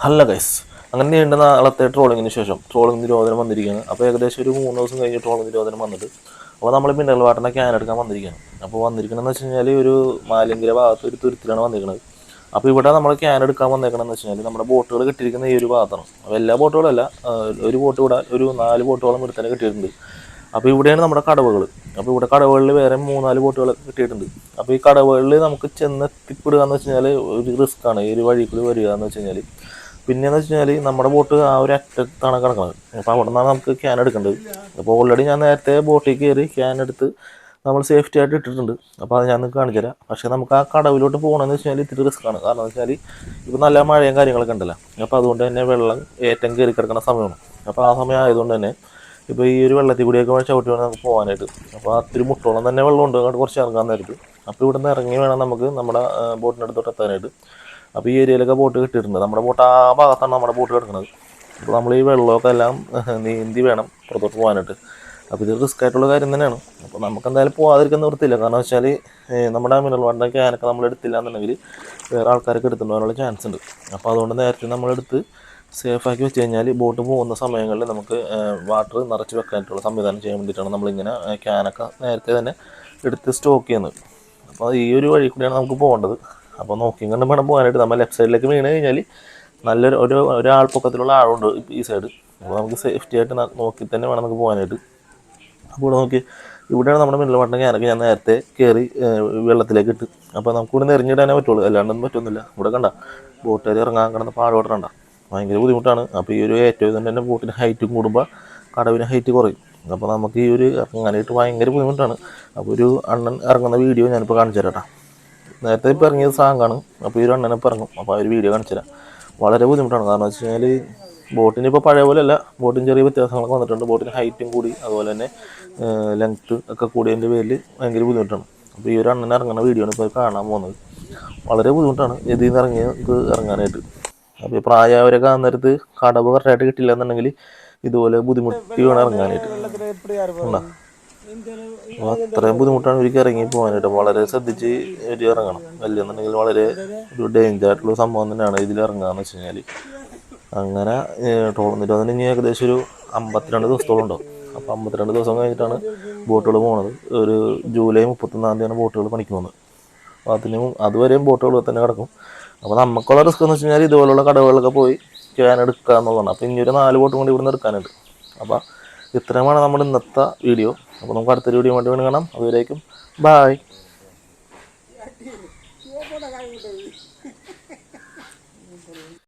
അല്ല ഗൈസ്, അങ്ങനെ നീണ്ട നാളത്തെ ട്രോളിങ്ങിന് ശേഷം ട്രോളിംഗ് നിരോധനം വന്നിരിക്കുകയാണ്. അപ്പോൾ ഏകദേശം ഒരു 3 ദിവസം കഴിഞ്ഞ് ട്രോളിംഗ് നിരോധനം വന്നിട്ട് അപ്പോൾ നമ്മൾ മിനറൽ വാട്ടറിൻ്റെ ക്യാൻ എടുക്കാൻ വന്നിരിക്കുകയാണ്. അപ്പോൾ വന്നിരിക്കണമെന്ന് വെച്ച് കഴിഞ്ഞാൽ ഒരു മാലിങ്കര ഭാഗത്ത് ഒരു തുരുത്തിലാണ് വന്നിരിക്കുന്നത്. അപ്പോൾ ഇവിടെ നമ്മൾ ക്യാൻ എടുക്കാൻ വന്നേക്കണമെന്ന് വെച്ച് കഴിഞ്ഞാൽ നമ്മുടെ ബോട്ടുകൾ കിട്ടിയിരിക്കുന്ന ഈ ഒരു ഭാഗത്താണ്. അപ്പോൾ എല്ലാ ബോട്ടുകളല്ല, ഒരു ബോട്ട് ഇവിടെ ഒരു 4 ബോട്ടുകളും ഇവിടെ തന്നെ കിട്ടിയിട്ടുണ്ട്. അപ്പോൾ ഇവിടെയാണ് നമ്മുടെ കടവുകൾ. അപ്പോൾ ഇവിടെ കടവുകളിൽ വേറെ 3-4 ബോട്ടുകൾ കിട്ടിയിട്ടുണ്ട്. അപ്പോൾ ഈ കടവുകളിൽ നമുക്ക് ചെന്നെത്തിപ്പെടുക എന്ന് വെച്ച് കഴിഞ്ഞാൽ ഒരു റിസ്ക്കാണ് ഈ ഒരു വഴി കൂടി വരിക എന്ന് വെച്ച് കഴിഞ്ഞാൽ. പിന്നെയെന്ന് വെച്ച് കഴിഞ്ഞാൽ നമ്മുടെ ബോട്ട് ആ ഒരു അറ്റത്താണ് കിടക്കുന്നത്. അപ്പോൾ അവിടെ നിന്നാണ് നമുക്ക് ക്യാൻ എടുക്കേണ്ടത്. അപ്പോൾ ഓൾറെഡി ഞാൻ നേരത്തെ ബോട്ടിൽ കയറി ക്യാൻ എടുത്ത് നമ്മൾ സേഫ്റ്റി ആയിട്ട് ഇട്ടിട്ടുണ്ട്. അപ്പോൾ അത് ഞാൻ നിങ്ങൾക്ക് കാണിച്ചു തരാം. പക്ഷേ നമുക്ക് ആ കടവിലോട്ട് പോകണമെന്ന് വെച്ച് കഴിഞ്ഞാൽ ഇത്തിരി റിസ്ക്കാണ്. കാരണം എന്ന് വെച്ചാൽ ഇപ്പോൾ നല്ല മഴയും കാര്യങ്ങളൊക്കെ ഉണ്ടല്ലോ. അപ്പോൾ അതുകൊണ്ട് തന്നെ വെള്ളം ഏറ്റവും കയറി കിടക്കുന്ന സമയമാണ്. അപ്പോൾ ആ സമയം ആയതുകൊണ്ട് തന്നെ ഇപ്പോൾ ഈ ഒരു വെള്ളത്തിൽ കൂടിയൊക്കെ ചവിട്ടി വേണം നമുക്ക് പോകാനായിട്ട്. അപ്പോൾ അത്തിരി മുട്ടോളം തന്നെ വെള്ളമുണ്ട് അങ്ങോട്ട് കുറച്ച് ഇറങ്ങാൻ നേരത്ത്. അപ്പോൾ ഇവിടെ നിന്ന് ഇറങ്ങി വേണം നമുക്ക് നമ്മുടെ ബോട്ടിൻ്റെ അടുത്തോട്ട് എത്താനായിട്ട്. അപ്പോൾ ഈ ഏരിയയിലൊക്കെ ബോട്ട് കിട്ടിയിട്ടുണ്ട്. നമ്മുടെ ബോട്ട് ആ ഭാഗത്താണ് നമ്മുടെ ബോട്ട് കിടക്കുന്നത്. അപ്പോൾ നമ്മൾ ഈ വെള്ളമൊക്കെ എല്ലാം നീന്തി വേണം പുറത്തോട്ട് പോകാനായിട്ട്. അപ്പോൾ ഇത് റിസ്ക് ആയിട്ടുള്ള കാര്യം തന്നെയാണ്. അപ്പോൾ നമുക്ക് എന്തായാലും പോകാതിരിക്കാൻ നിവൃത്തിയില്ല. കാരണം വെച്ചാൽ നമ്മുടെ മിനറൽ വാട്ടറിൻ്റെ ക്യാനൊക്കെ നമ്മൾ എടുത്തില്ല എന്നുണ്ടെങ്കിൽ വേറെ ആൾക്കാരൊക്കെ എടുത്തുകൊണ്ട് പോകാനുള്ള ചാൻസ് ഉണ്ട്. അപ്പോൾ അതുകൊണ്ട് നേരത്തെ നമ്മളെടുത്ത് സേഫാക്കി വെച്ച് കഴിഞ്ഞാൽ ബോട്ട് പോകുന്ന സമയങ്ങളിൽ നമുക്ക് വാട്ടർ നിറച്ച് വെക്കാനായിട്ടുള്ള സംവിധാനം ചെയ്യാൻ വേണ്ടിയിട്ടാണ് നമ്മളിങ്ങനെ ക്യാനൊക്കെ നേരത്തെ തന്നെ എടുത്ത് സ്റ്റോക്ക് ചെയ്യുന്നത്. അപ്പോൾ ഈ ഒരു വഴി കൂടിയാണ് നമുക്ക് പോകേണ്ടത്. അപ്പോൾ നോക്കി കണ്ടും വേണം പോകാനായിട്ട്. നമ്മൾ ലെഫ്റ്റ് സൈഡിലേക്ക് വീണ് കഴിഞ്ഞാൽ നല്ലൊരു ഒരാൾ പൊക്കത്തിലുള്ള ആളുണ്ട് ഈ സൈഡ്. അപ്പോൾ നമുക്ക് സേഫ്റ്റി ആയിട്ട് നോക്കി തന്നെ വേണം നമുക്ക് പോകാനായിട്ട്. അപ്പോൾ ഇവിടെ നോക്കി, ഇവിടെയാണ് നമ്മുടെ മിനറൽ വാട്ടറിൻ്റെ ക്യാനൊക്കെ ഞാൻ നേരത്തെ കയറി വെള്ളത്തിലേക്ക് ഇട്ട്. അപ്പോൾ നമുക്ക് ഇവിടെ നിന്ന് എറിഞ്ഞിടാനേ പറ്റുള്ളൂ, അല്ലാണ്ടൊന്നും പറ്റുന്നില്ല. ഇവിടെ കണ്ട ബോട്ടുകാർ ഇറങ്ങാൻ കിടന്ന പാടുപെടണ്ട, ഭയങ്കര ബുദ്ധിമുട്ടാണ്. അപ്പോൾ ഈ ഒരു ഏറ്റവും തന്നെ ബോട്ടിന് ഹൈറ്റും കൂടുമ്പോൾ കടവിന് ഹൈറ്റ് കുറയും. അപ്പോൾ നമുക്ക് ഈ ഒരു ഇറങ്ങാനായിട്ട് ഭയങ്കര ബുദ്ധിമുട്ടാണ്. അപ്പോൾ ഒരു അണ്ണൻ ഇറങ്ങുന്ന വീഡിയോ ഞാനിപ്പോൾ കാണിച്ചു തരാം. നേരത്തെ ഇപ്പോൾ ഇറങ്ങിയത് സാങ്കാണ്. അപ്പോൾ ഈ ഒരു അണ്ണനെ ഇപ്പോൾ ഇറങ്ങും. അപ്പോൾ ആ ഒരു വീഡിയോ കാണിച്ചു തരാം. വളരെ ബുദ്ധിമുട്ടാണ്. കാരണം വെച്ച് കഴിഞ്ഞാൽ ബോട്ടിന് ഇപ്പോൾ പഴയ പോലെ അല്ല, ബോട്ടിന് ചെറിയ വ്യത്യാസങ്ങളൊക്കെ വന്നിട്ടുണ്ട്. ബോട്ടിന് ഹൈറ്റും കൂടി, അതുപോലെ തന്നെ ലെങ്ത്ത് ഒക്കെ കൂടിയതിൻ്റെ പേരിൽ ഭയങ്കര ബുദ്ധിമുട്ടാണ്. അപ്പോൾ ഈ ഒരു അണ്ണൻ ഇറങ്ങുന്ന വീഡിയോ ആണ് ഇപ്പോൾ കാണാൻ പോകുന്നത്. വളരെ ബുദ്ധിമുട്ടാണ് ഇതിൽ നിന്ന് ഇറങ്ങാനായിട്ട്. അപ്പോൾ പ്രായമായവരൊക്കെ ആ നേരത്ത് കടവ് കറക്റ്റായിട്ട് കിട്ടില്ല എന്നുണ്ടെങ്കിൽ ഇതുപോലെ ബുദ്ധിമുട്ടി വേണം ഇറങ്ങാനായിട്ട്. അപ്പോൾ അത്രയും ബുദ്ധിമുട്ടാണ് ഇവർക്ക് ഇറങ്ങി പോകാനായിട്ട്. വളരെ ശ്രദ്ധിച്ച് ഒരു ഇറങ്ങണം. അല്ലെന്നുണ്ടെങ്കിൽ വളരെ ഒരു ഡേഞ്ചർ ആയിട്ടുള്ള സംഭവം തന്നെയാണ് ഇതിൽ ഇറങ്ങുകയെന്ന് വെച്ച് കഴിഞ്ഞാൽ. അങ്ങനെ ട്രോളിംഗ് നിരോധനം ഇനി ഏകദേശം ഒരു 52 ദിവസത്തോളം ഉണ്ടാവും. അപ്പോൾ 52 ദിവസം കഴിഞ്ഞിട്ടാണ് ബോട്ടുകൾ പോകുന്നത്. ഒരു ജൂലൈ 31-ാം തീയതിയാണ് ബോട്ടുകൾ പണിക്ക് പോകുന്നത്. അപ്പോൾ അതുവരെയും ബോട്ടുകൾ തന്നെ കിടക്കും. അപ്പോൾ നമുക്കുള്ള റിസ്ക് എന്ന് വെച്ച് കഴിഞ്ഞാൽ ഇതുപോലുള്ള കടകളിലൊക്കെ പോയി ക്യാൻ എടുക്കുക എന്നുള്ളതാണ്. അപ്പോൾ ഇനി ഒരു 4 ബോട്ടും കൂടി ഇവിടെ നിന്ന് എടുക്കാനുണ്ട്. അപ്പോൾ ഇത്രയുമാണ് നമ്മുടെ ഇന്നത്തെ വീഡിയോ. അപ്പോൾ നമുക്ക് അടുത്തൊരു വീഡിയോ വേണ്ടി കാണാം. അതുവരേക്കും ബായ്.